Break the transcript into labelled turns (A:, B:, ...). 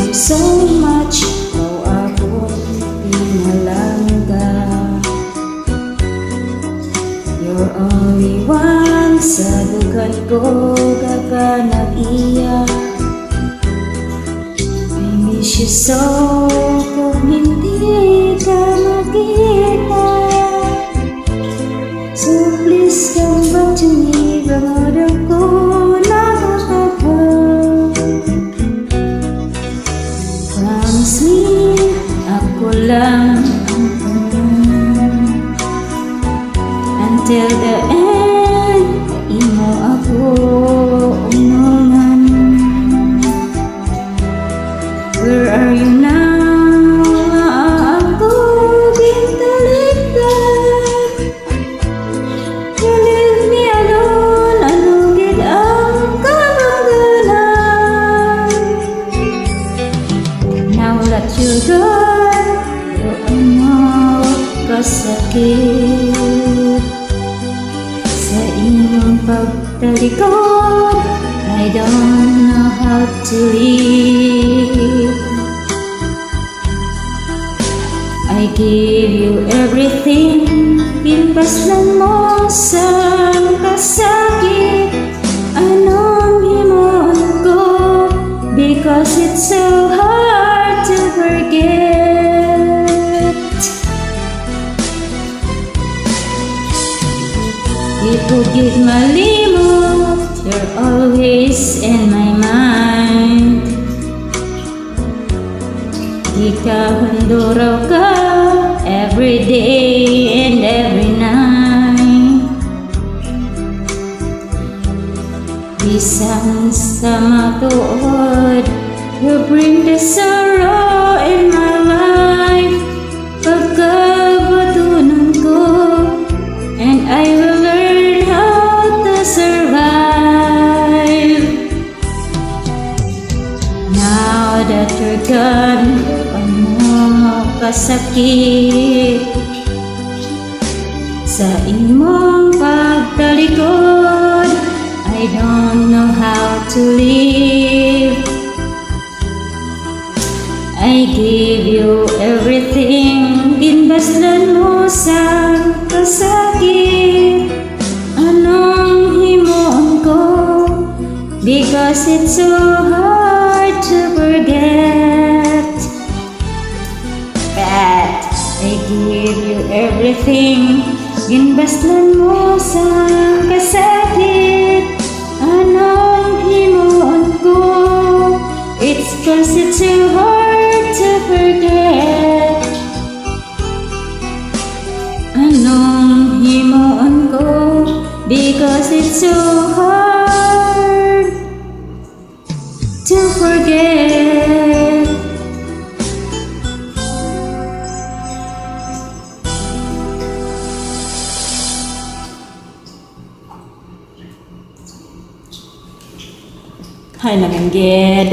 A: So much, oh ako pinalangga. You're only one sa dugan ko kapag nag-iyak. I miss you so kung hindi ka makita. So please come back to me, pangarap ko promise me, ako lang ang tanong. Until the end, imo ako unungan. Where are you now? Ako gintaligdan. You leave me alone, alugid ang kabanggalan. Now that you're gone, ano kasakit sa iyong pagtalikod. I don't know how to live. I give you everything, pinpaslan mo sa kasakit. Anong himon ko, because it's so hard to forget. Ipugid malimot, you're always in my mind. Ikahanduraw ka every day and every night. Bisan sa matuod, you bring the sorrow in my life. Pagkabatunan ko, and I will learn how to survive. Now that you're gone, ano kasakit sa imong pagtalikod. I don't know how to live. I give you everything, ginbaslan mo sa kasakit. Anong himon ko, because it's so hard to forget. But I give you everything, ginbaslan mo sa kasakit. Anong himon ko, it's cause it's so hard to forget. Anong himon ko, because it's so hard to forget.
B: Hay naman gid.